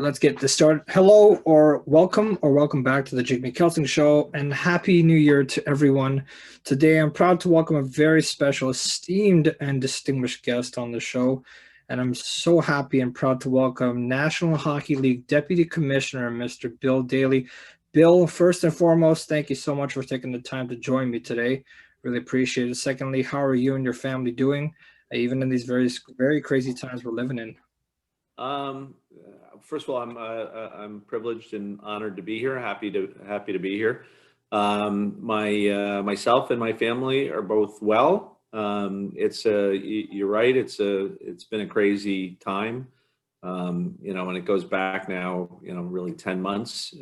let's get this started. Hello or welcome back to the Jigme Kelsang Show, and Happy New Year to everyone. Today I'm proud to welcome a very special, esteemed, and distinguished guest on the show, and I'm so happy and proud to welcome National Hockey League Deputy Commissioner, Mr. Bill Daly. Bill, first and foremost, thank you so much for taking the time to join me today. Really appreciate it. Secondly, how are you and your family doing, even in these very crazy times we're living in? Um, First of all, I'm privileged and honored to be here. Happy to be here. Myself and my family are both well. You're right. It's been a crazy time. And it goes back now, really 10 months.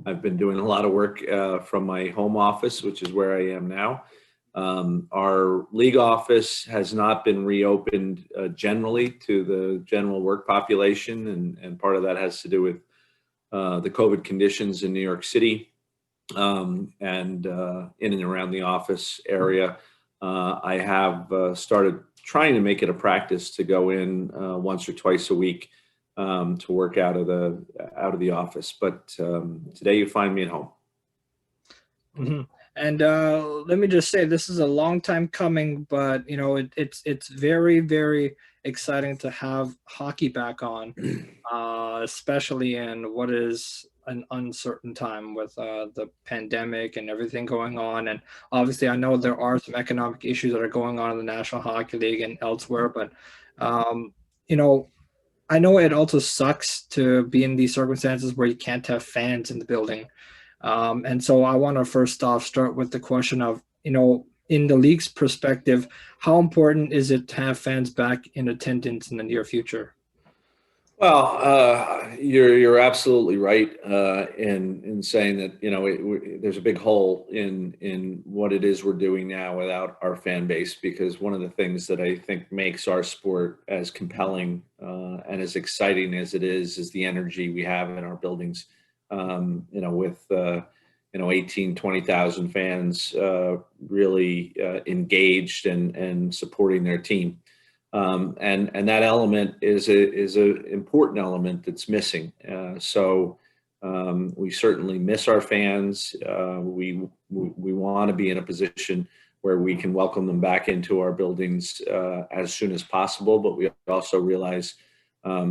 I've been doing a lot of work from my home office, which is where I am now. Our league office has not been reopened generally to the general work population, and part of that has to do with the COVID conditions in New York City and in and around the office area. I have started trying to make it a practice to go in once or twice a week to work out of the office. But today you find me at home. Mm-hmm. And let me just say, this is a long time coming, but it's very exciting to have hockey back on, especially in what is an uncertain time with the pandemic and everything going on. And obviously, I know there are some economic issues that are going on in the National Hockey League and elsewhere, but um, you know, I know it also sucks to be in these circumstances where you can't have fans in the building. And so I want to first off start with the question of, in the league's perspective, how important is it to have fans back in attendance in the near future? Well, you're absolutely right in saying that there's a big hole in what it is we're doing now without our fan base, because one of the things that I think makes our sport as compelling and as exciting as it is the energy we have in our buildings. With 18, 20,000 fans really engaged and supporting their team. And that element is a important element that's missing. So we certainly miss our fans. We want to be in a position where we can welcome them back into our buildings as soon as possible, but we also realize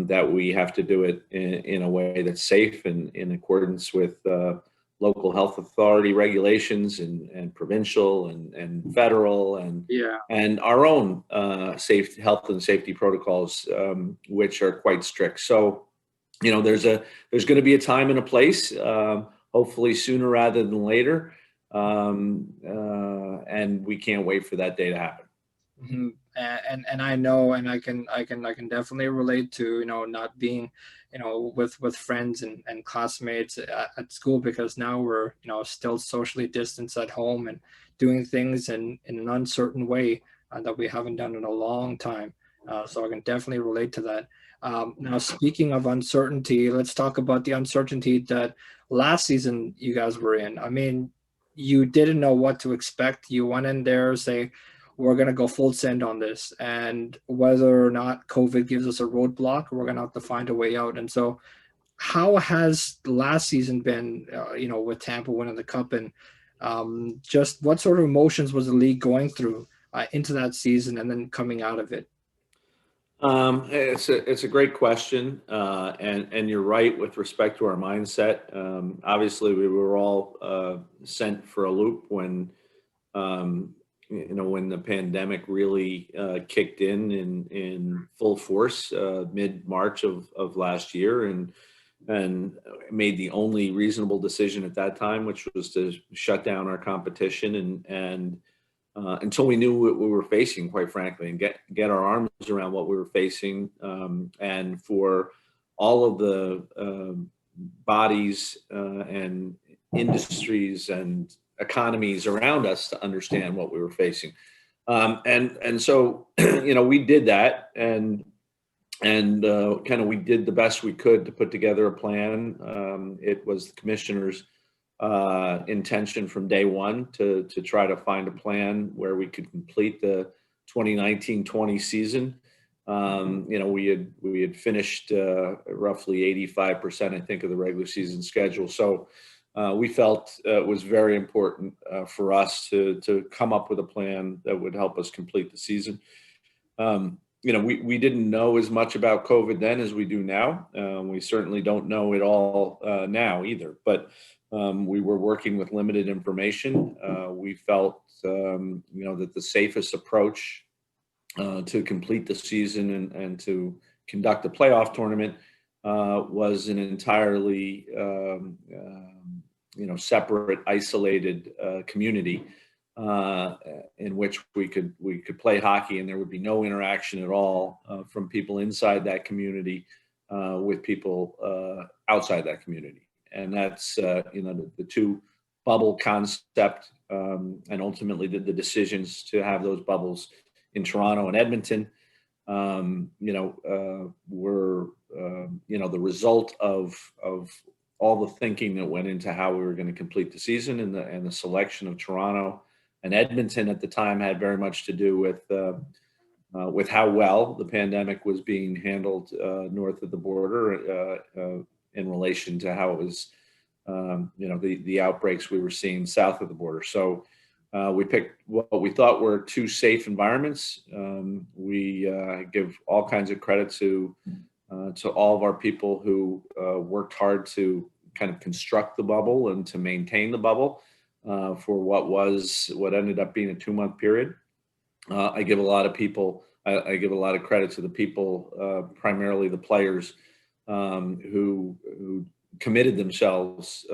that we have to do it in a way that's safe and in accordance with local health authority regulations and provincial and federal and our own health and safety protocols, which are quite strict. So, there's going to be a time and a place, hopefully sooner rather than later, and we can't wait for that day to happen. Mm-hmm. And I know, and I can definitely relate to not being with friends and classmates at school, because now we're still socially distanced at home and doing things in an uncertain way that we haven't done in a long time. So I can definitely relate to that. Now, speaking of uncertainty, let's talk about the uncertainty that last season you guys were in. I mean, you didn't know what to expect. You went in there, say, we're going to go full send on this. And whether or not COVID gives us a roadblock, we're going to have to find a way out. And so how has last season been, with Tampa winning the cup, and just what sort of emotions was the league going through into that season and then coming out of it? It's a great question, and you're right with respect to our mindset. Obviously, we were all sent for a loop when when the pandemic really kicked in full force mid-March of last year, and made the only reasonable decision at that time, which was to shut down our competition and until we knew what we were facing, quite frankly, and get our arms around what we were facing, and for all of the bodies and industries and economies around us to understand what we were facing. And so, we did that, and kind of we did the best we could to put together a plan. It was the commissioner's intention from day one to try to find a plan where we could complete the 2019-20 season We had finished roughly 85%, I think, of the regular season schedule. So we felt it was very important for us to come up with a plan that would help us complete the season. We didn't know as much about COVID then as we do now. We certainly don't know it all now either, but we were working with limited information. We felt, that the safest approach to complete the season and to conduct a playoff tournament was an entirely, separate, isolated community in which we could play hockey, and there would be no interaction at all from people inside that community with people outside that community. And that's the two bubble concept, and ultimately the decisions to have those bubbles in Toronto and Edmonton, were the result of all the thinking that went into how we were going to complete the season, and the selection of Toronto and Edmonton at the time had very much to do with how well the pandemic was being handled north of the border in relation to how it was, the outbreaks we were seeing south of the border. So we picked what we thought were two safe environments. We give all kinds of credit to all of our people who worked hard to kind of construct the bubble and to maintain the bubble for what ended up being a 2-month period. I give a lot of credit to the people, primarily the players, who committed themselves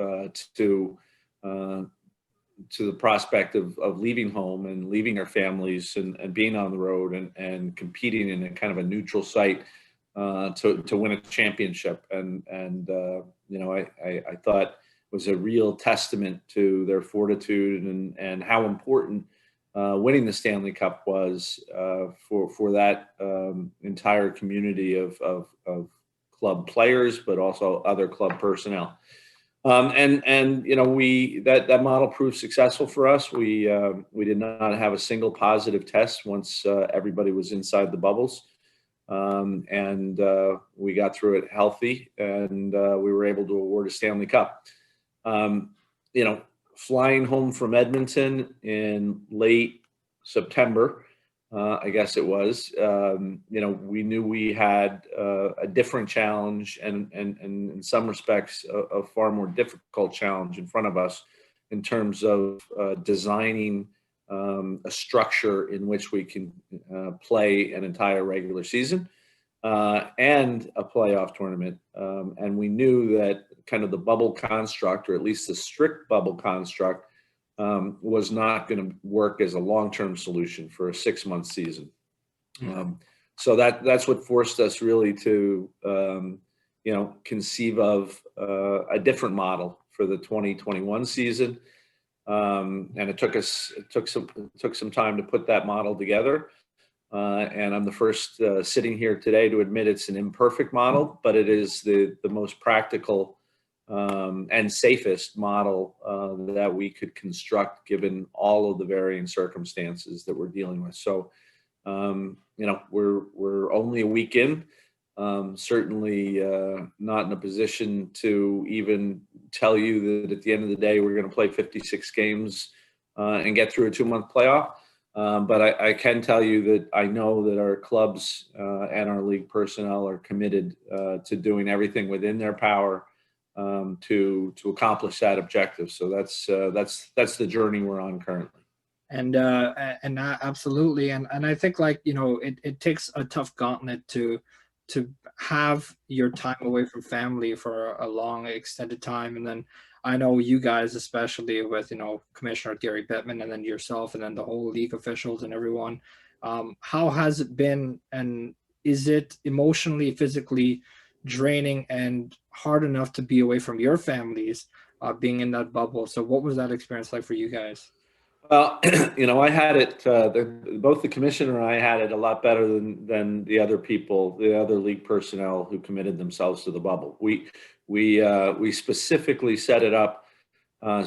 to the prospect of leaving home and leaving their families and being on the road and competing in a kind of a neutral site to win a championship. And I thought was a real testament to their fortitude and how important winning the Stanley Cup was for that entire community of club players, but also other club personnel. That model proved successful for us. We did not have a single positive test once everybody was inside the bubbles. We got through it healthy, and we were able to award a Stanley Cup. Flying home from Edmonton in late September, I guess it was, we knew we had a different challenge and in some respects a far more difficult challenge in front of us in terms of designing a structure in which we can play an entire regular season and a playoff tournament. And we knew that kind of the bubble construct, or at least the strict bubble construct, was not going to work as a long-term solution for a 6-month season. So that's what forced us really to, conceive of a different model for the 2021 season. And it took some time to put that model together. And I'm the first sitting here today to admit it's an imperfect model, but it is the most practical and safest model that we could construct given all of the varying circumstances that we're dealing with. So, we're only a week in. Certainly not in a position to even tell you that at the end of the day we're going to play 56 games and get through a 2-month playoff. But I can tell you that I know that our clubs and our league personnel are committed to doing everything within their power to accomplish that objective. So that's the journey we're on currently. And absolutely, and I think it takes a tough gauntlet to have your time away from family for a long extended time. And then I know you guys, especially with Commissioner Gary Bettman, and then yourself, and then the whole league officials and everyone. How has it been, and is it emotionally, physically draining and hard enough to be away from your families, being in that bubble? So what was that experience like for you guys? Well, I had it, both the commissioner and I had it a lot better than the other people, the other league personnel who committed themselves to the bubble. We specifically set it up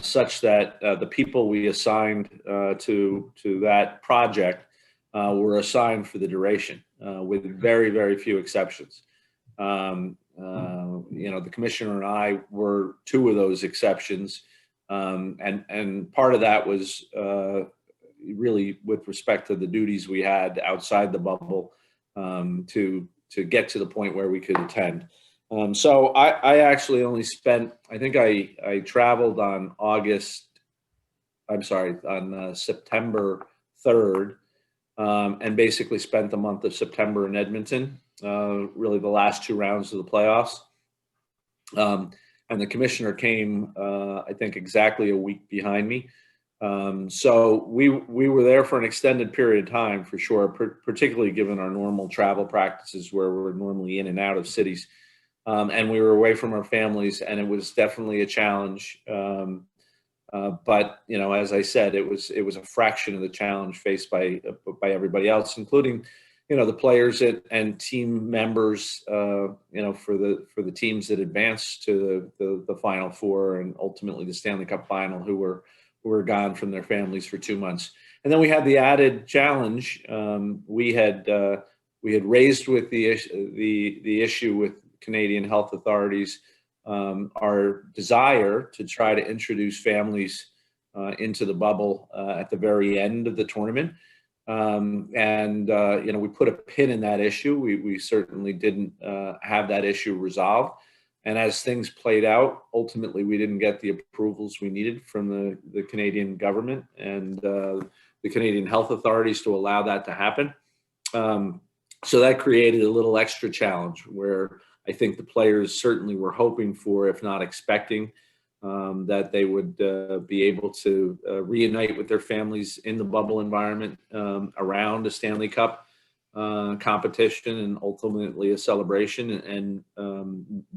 such that the people we assigned to that project were assigned for the duration. with very, very few exceptions. The commissioner and I were two of those exceptions. And part of that was really with respect to the duties we had outside the bubble to get to the point where we could attend. So I actually only spent, I think I traveled on September 3rd, and basically spent the month of September in Edmonton, really the last two rounds of the playoffs. And the commissioner came, I think, exactly a week behind me. So we were there for an extended period of time, for sure, particularly given our normal travel practices where we're normally in and out of cities. And we were away from our families, and it was definitely a challenge. But as I said, it was a fraction of the challenge faced by everybody else, including the players and team members. For the teams that advanced to the Final Four and ultimately the Stanley Cup Final, who were gone from their families for 2 months. And then we had the added challenge. We had raised with the issue with Canadian health authorities our desire to try to introduce families into the bubble at the very end of the tournament. We put a pin in that issue. We certainly didn't have that issue resolved. And as things played out, ultimately, we didn't get the approvals we needed from the Canadian government and the Canadian health authorities to allow that to happen. So that created a little extra challenge where I think the players certainly were hoping for, if not expecting, that they would be able to reunite with their families in the bubble environment around a Stanley Cup competition and ultimately a celebration. And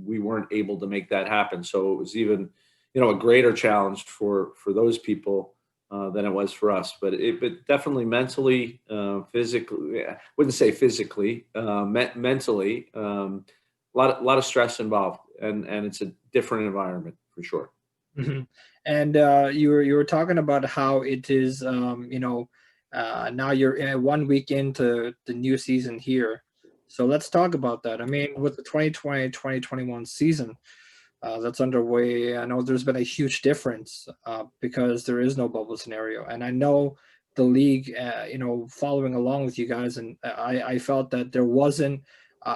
we weren't able to make that happen. So it was even, a greater challenge for those people than it was for us. But it definitely mentally, physically, I wouldn't say physically, mentally, a lot of stress involved, and it's a different environment for sure. Mm-hmm. And you were talking about how it is, now you're 1 week into the new season here. So let's talk about that. I mean, with the 2020-2021 season that's underway, I know there's been a huge difference because there is no bubble scenario. And I know the league, following along with you guys, and I felt that there wasn't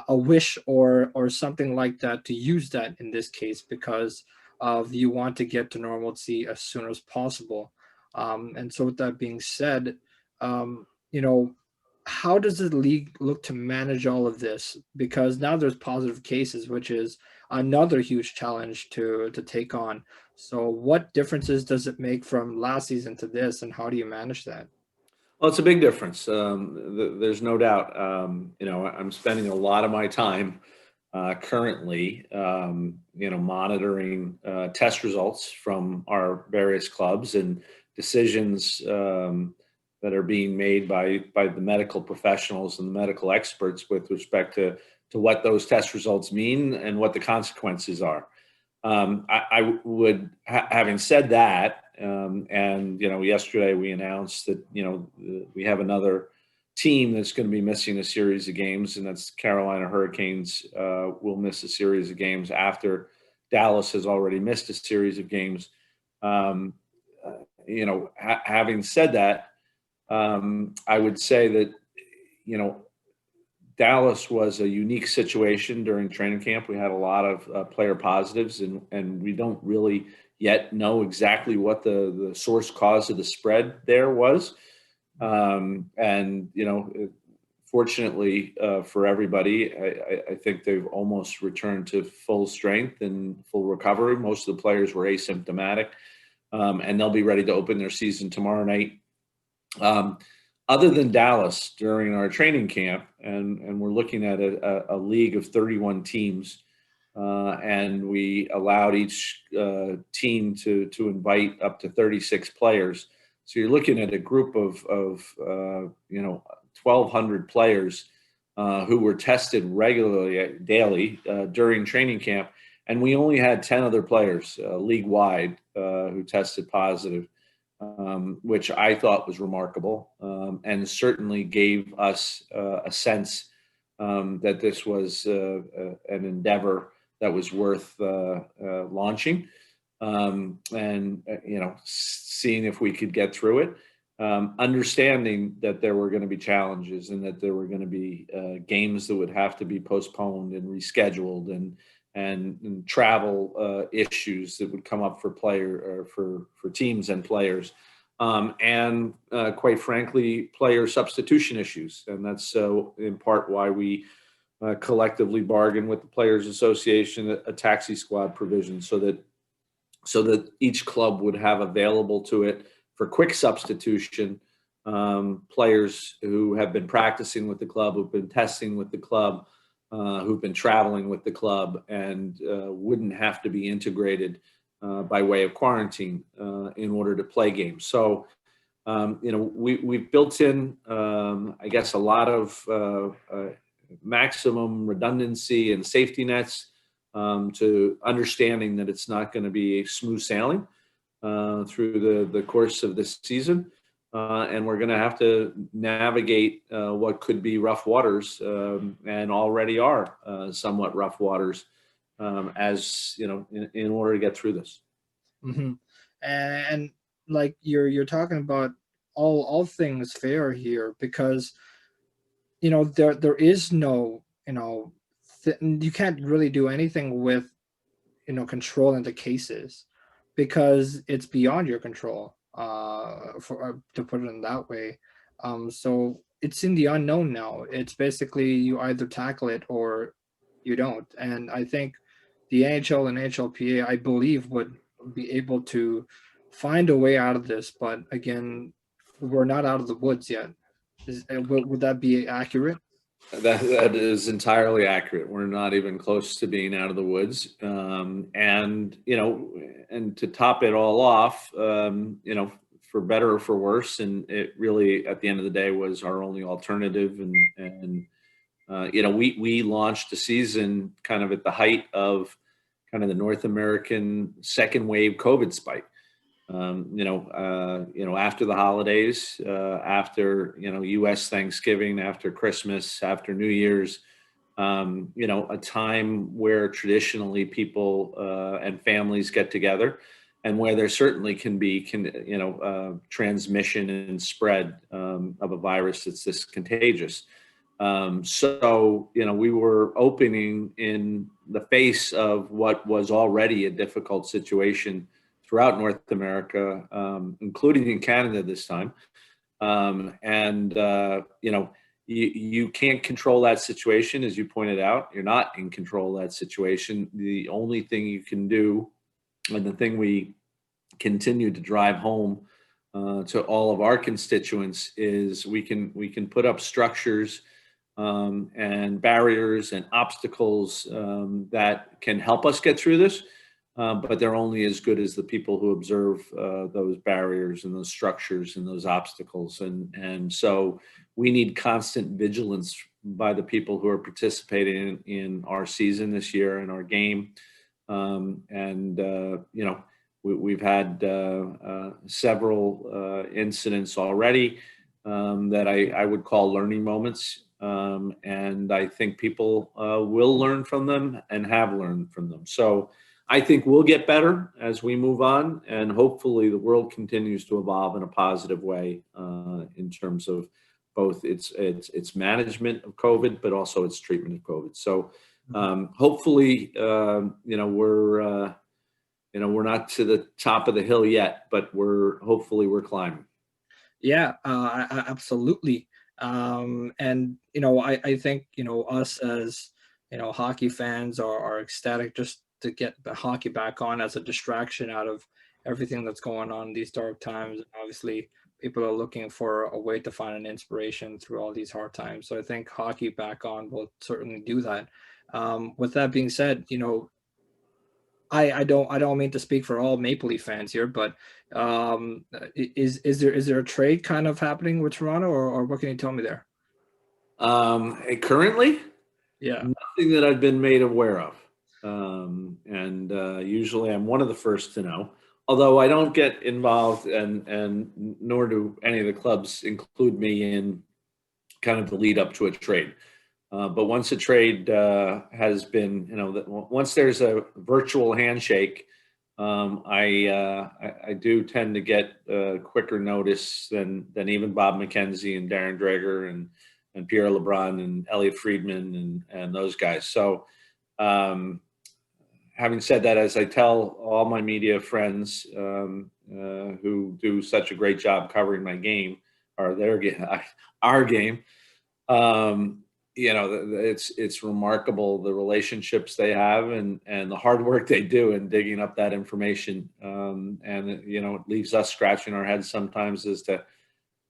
a wish or something like that to use that in this case because of you want to get to normalcy as soon as possible. And so with that being said, how does the league look to manage all of this? Because now there's positive cases, which is another huge challenge to take on. So what differences does it make from last season to this, and how do you manage that? Well, it's a big difference. There's no doubt. I'm spending a lot of my time currently, monitoring test results from our various clubs and decisions that are being made by the medical professionals and the medical experts with respect to what those test results mean and what the consequences are. Having said that, yesterday we announced that, we have another team that's going to be missing a series of games, and that's Carolina Hurricanes will miss a series of games after Dallas has already missed a series of games. Having said that, I would say that, Dallas was a unique situation during training camp. We had a lot of player positives, and we don't really yet know exactly what the source cause of the spread there was. Fortunately for everybody, I think they've almost returned to full strength and full recovery. Most of the players were asymptomatic, and they'll be ready to open their season tomorrow night. Other than Dallas during our training camp, and we're looking at a league of 31 teams, and we allowed each team to invite up to 36 players. So you're looking at a group of 1,200 players who were tested regularly, daily, during training camp, and we only had 10 other players league-wide who tested positive. Which I thought was remarkable, and certainly gave us a sense that this was an endeavor that was worth launching, and seeing if we could get through it. Understanding that there were going to be challenges and that there were going to be games that would have to be postponed and rescheduled, and travel issues that would come up for for teams and players, and quite frankly, player substitution issues. And that's so in part why we collectively bargained with the Players Association a taxi squad provision, so that each club would have available to it for quick substitution players who have been practicing with the club, who've been testing with the club, who've been traveling with the club, and wouldn't have to be integrated by way of quarantine in order to play games. So, we've built in, I guess, a lot of maximum redundancy and safety nets to understanding that it's not going to be smooth sailing through the course of this season. And we're going to have to navigate what could be rough waters, and already are somewhat rough waters, as in order to get through this. Mm-hmm. And like you're talking about all things fair here, because there is no you can't really do anything with controlling the cases, because it's beyond your control, for to put it in that way. So it's in the unknown now. It's basically you either tackle it or you don't. And I think the NHL and HLPA, I believe, would be able to find a way out of this. But again, we're not out of the woods yet. Would that be accurate? That is entirely accurate. We're not even close to being out of the woods. And to top it all off, for better or for worse, and it really, at the end of the day, was our only alternative. And we launched the season kind of at the height of kind of the North American second wave COVID spike. After the holidays, after, U.S. Thanksgiving, after Christmas, after New Year's, a time where traditionally people and families get together, and where there certainly can be, transmission and spread of a virus that's this contagious. We were opening in the face of what was already a difficult situation throughout North America, including in Canada this time. You can't control that situation, as you pointed out. You're not in control of that situation. The only thing you can do, and the thing we continue to drive home to all of our constituents, is we can put up structures and barriers and obstacles that can help us get through this. But they're only as good as the people who observe those barriers and those structures and those obstacles. And so we need constant vigilance by the people who are participating in our season this year and our game. We've had several incidents already that I would call learning moments. And I think people will learn from them and have learned from them. So I think we'll get better as we move on, and hopefully the world continues to evolve in a positive way in terms of both its management of COVID, but also its treatment of COVID. So hopefully, we're not to the top of the hill yet, but hopefully we're climbing. Yeah, absolutely. I think us as hockey fans are ecstatic just to get the hockey back on as a distraction out of everything that's going on in these dark times. Obviously, people are looking for a way to find an inspiration through all these hard times. So I think hockey back on will certainly do that. With that being said, I don't mean to speak for all Maple Leaf fans here, but is there a trade kind of happening with Toronto, or what can you tell me there? Currently, Yeah. nothing that I've been made aware of. Usually I'm one of the first to know, although I don't get involved, and nor do any of the clubs include me in kind of the lead up to a trade. But once a trade has been, once there's a virtual handshake, I do tend to get quicker notice than even Bob McKenzie and Darren Dreger and Pierre LeBrun and Elliot Friedman and those guys. So having said that, as I tell all my media friends who do such a great job covering my game or their game, our game, it's remarkable the relationships they have and the hard work they do in digging up that information. It leaves us scratching our heads sometimes as to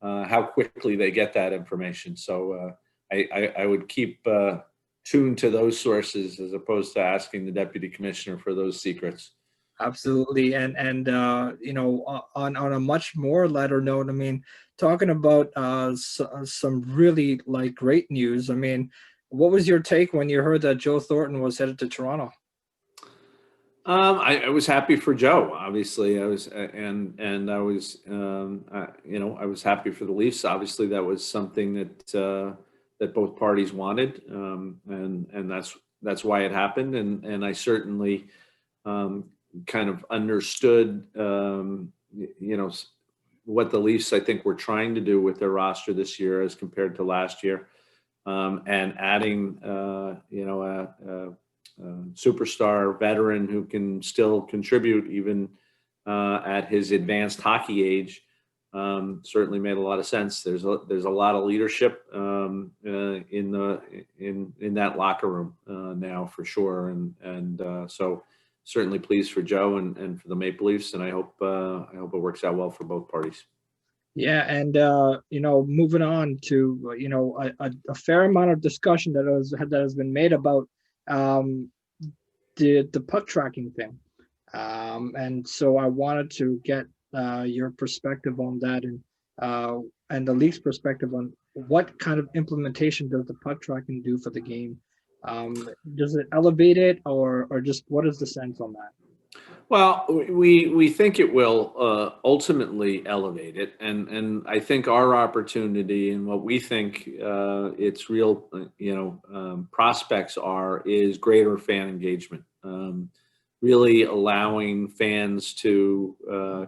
how quickly they get that information. So I would keep tuned to those sources as opposed to asking the deputy commissioner for those secrets. Absolutely, and on a much more lighter note, I mean, talking about some really like great news. I mean, what was your take when you heard that Joe Thornton was headed to Toronto? I was happy for Joe. Obviously, I was, and I was, I was happy for the Leafs. Obviously, that was something that both parties wanted, and that's why it happened. And I certainly kind of understood, what the Leafs I think were trying to do with their roster this year as compared to last year, and adding, superstar veteran who can still contribute even at his advanced hockey age, certainly made a lot of sense. There's a lot of leadership in that locker room now for sure, and so certainly pleased for Joe and for the Maple Leafs, and I hope it works out well for both parties. Yeah, and moving on to a fair amount of discussion that has been made about um, the puck tracking thing, and so I wanted to get your perspective on that, and the league's perspective on what kind of implementation does the puck tracking do for the game? Does it elevate it, or just what is the sense on that? Well, we think it will ultimately elevate it, and I think our opportunity and what we think its real prospects is greater fan engagement, really allowing fans to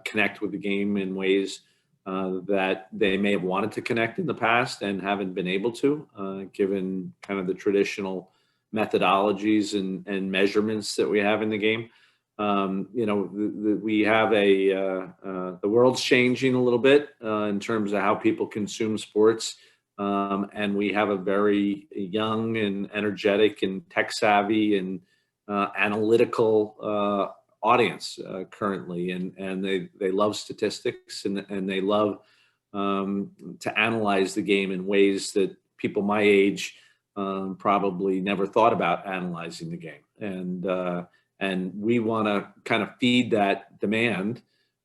connect with the game in ways that they may have wanted to connect in the past and haven't been able to, given kind of the traditional methodologies and measurements that we have in the game. We have the world's changing a little bit in terms of how people consume sports. And we have a very young and energetic and tech savvy and analytical audience currently. And they love statistics and they love to analyze the game in ways that people my age probably never thought about analyzing the game. And we want to kind of feed that demand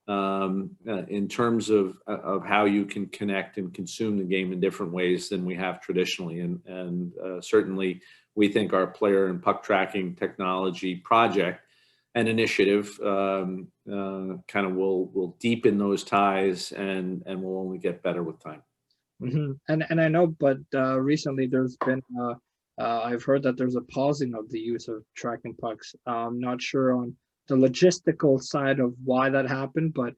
in terms of how you can connect and consume the game in different ways than we have traditionally. And certainly, we think our player and puck tracking technology project and initiative kind of will deepen those ties and will only get better with time. Mm-hmm. And I know, but recently there's been I've heard that there's a pausing of the use of tracking pucks. I'm not sure on the logistical side of why that happened, but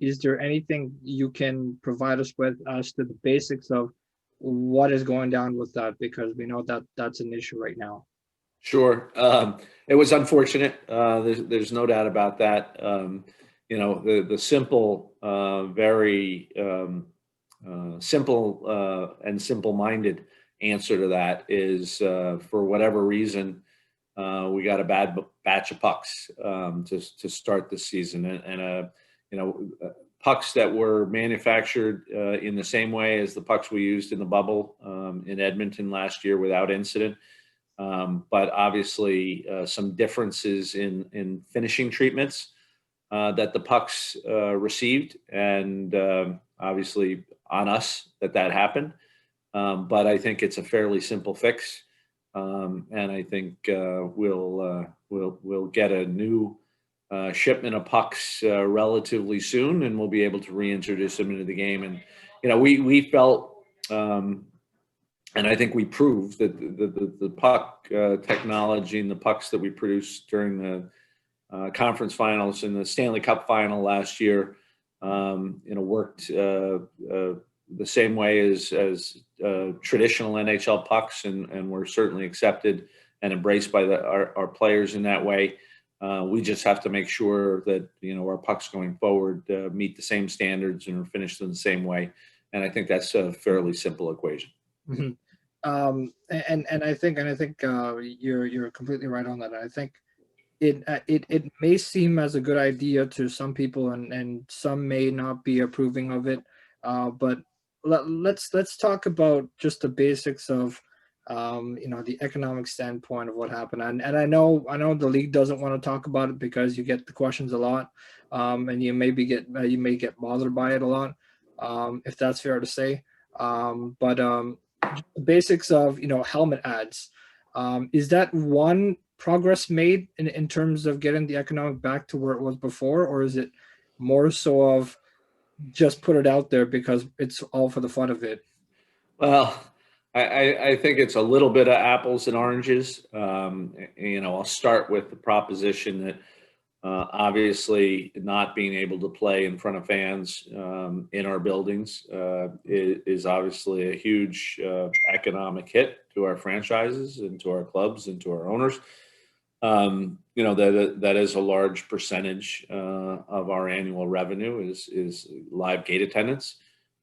is there anything you can provide us with as to the basics of what is going down with that? Because we know that that's an issue right now. Sure. It was unfortunate. There's no doubt about that. The simple, very simple and simple-minded answer to that is for whatever reason, we got a bad batch of pucks to start the season. And pucks that were manufactured in the same way as the pucks we used in the bubble in Edmonton last year without incident. But obviously some differences in finishing treatments that the pucks received, and obviously on us that happened. But I think it's a fairly simple fix, and I think we'll get a new shipment of pucks relatively soon, and we'll be able to reintroduce them into the game. And we felt And I think we proved that the puck technology and the pucks that we produced during the conference finals and the Stanley Cup final last year, worked the same way as traditional NHL pucks, and were certainly accepted and embraced by our players in that way. We just have to make sure that our pucks going forward meet the same standards and are finished in the same way. And I think that's a fairly simple equation. Mm-hmm. And I think you're completely right on that. I think it may seem as a good idea to some people, and some may not be approving of it. But let's talk about just the basics of the economic standpoint of what happened. And I know the league doesn't want to talk about it because you get the questions a lot, and you may get bothered by it a lot, if that's fair to say. But the basics of helmet ads, is that one progress made in terms of getting the economic back to where it was before, or is it more so of just put it out there because it's all for the fun of it? Well, I think it's a little bit of apples and oranges. I'll start with the proposition that obviously not being able to play in front of fans in our buildings is obviously a huge economic hit to our franchises and to our clubs and to our owners. That is a large percentage of our annual revenue is live gate attendance.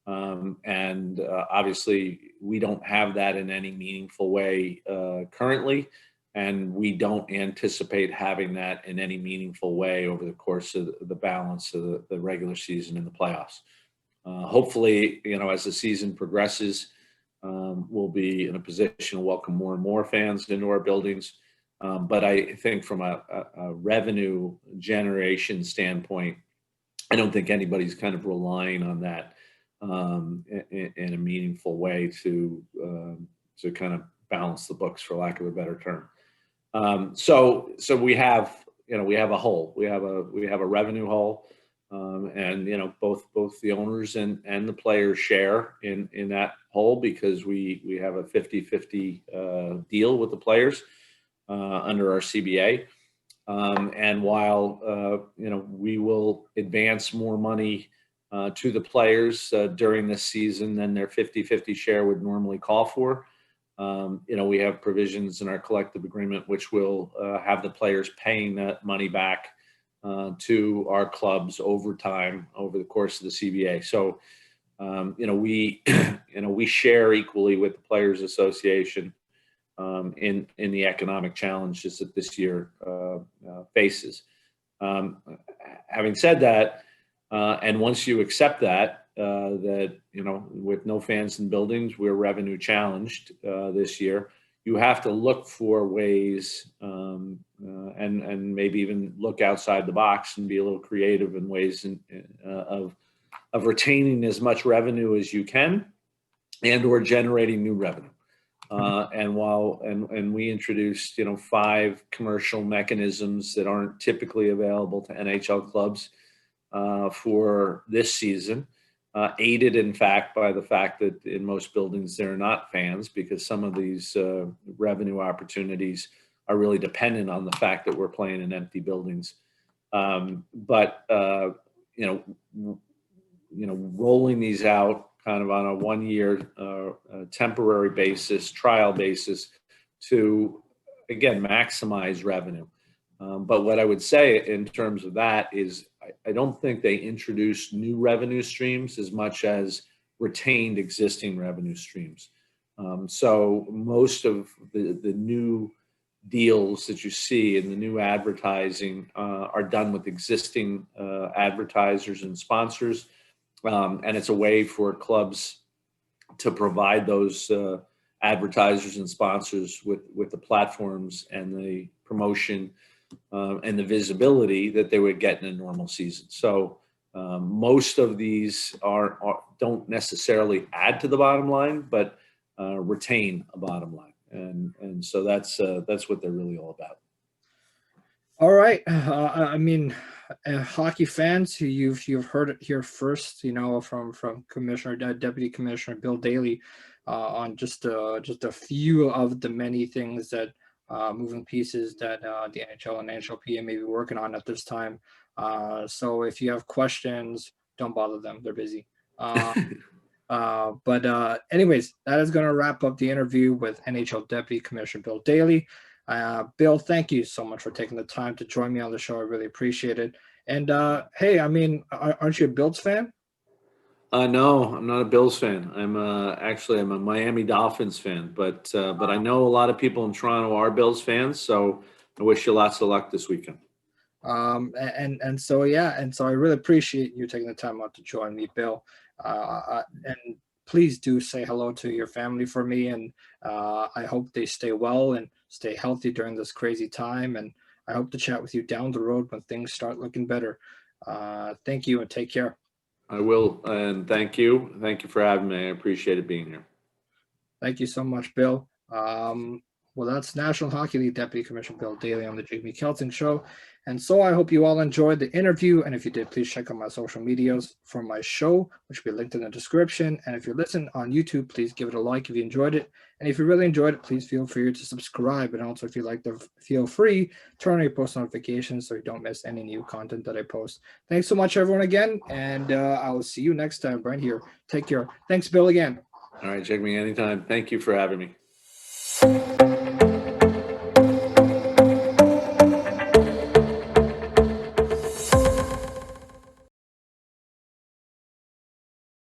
And obviously we don't have that in any meaningful way currently, and we don't anticipate having that in any meaningful way over the course of the balance of the regular season and the playoffs. Hopefully, as the season progresses, we'll be in a position to welcome more and more fans into our buildings. But I think from a revenue generation standpoint, I don't think anybody's kind of relying on that in a meaningful way to kind of balance the books, for lack of a better term. So we have a hole. We have a revenue hole, and both the owners and the players share in that hole because we have a 50-50 deal with the players under our CBA. And while we will advance more money to the players during this season than their 50-50 share would normally call for, we have provisions in our collective agreement which will have the players paying that money back to our clubs over time over the course of the CBA. So we share equally with the Players Association in the economic challenges that this year faces. Having said that, and once you accept that with no fans in buildings, we're revenue challenged this year. You have to look for ways and maybe even look outside the box and be a little creative in ways of retaining as much revenue as you can and or generating new revenue. And we introduced 5 commercial mechanisms that aren't typically available to NHL clubs for this season, aided in fact by the fact that in most buildings there are not fans, because some of these revenue opportunities are really dependent on the fact that we're playing in empty buildings. But rolling these out kind of on a 1-year temporary basis, trial basis, to again maximize revenue. But what I would say in terms of that is I don't think they introduced new revenue streams as much as retained existing revenue streams. So most of the new deals that you see in the new advertising are done with existing advertisers and sponsors. And it's a way for clubs to provide those advertisers and sponsors with the platforms and the promotion and the visibility that they would get in a normal season. So most of these don't necessarily add to the bottom line, but retain a bottom line, and so that's what they're really all about. All right. I mean, hockey fans, you've heard it here first, from Commissioner, Deputy Commissioner Bill Daly. on just a few of the many things that moving pieces that the NHL and NHLPA may be working on at this time. So if you have questions, don't bother them; they're busy. But anyways, that is going to wrap up the interview with NHL Deputy Commissioner Bill Daly. Bill, thank you so much for taking the time to join me on the show. I really appreciate it. And hey, I mean, aren't you a Bills fan? No, I'm not a Bills fan. I'm a Miami Dolphins fan, but I know a lot of people in Toronto are Bills fans, so I wish you lots of luck this weekend. And so yeah, and so I really appreciate you taking the time out to join me, Bill. And please do say hello to your family for me, and I hope they stay well and stay healthy during this crazy time. And I hope to chat with you down the road when things start looking better. Thank you and take care. I will, and thank you. Thank you for having me. I appreciate it being here. Thank you so much, Bill. Well, that's National Hockey League Deputy Commissioner Bill Daly on the Jigme Kelsang Show. And so I hope you all enjoyed the interview. And if you did, please check out my social medias for my show, which will be linked in the description. And if you listen on YouTube, please give it a like if you enjoyed it. And if you really enjoyed it, please feel free to subscribe. And also, if you like to feel free, turn on your post notifications so you don't miss any new content that I post. Thanks so much, everyone, again. And I will see you next time right here. Take care. Thanks, Bill, again. All right, Jigme, anytime. Thank you for having me.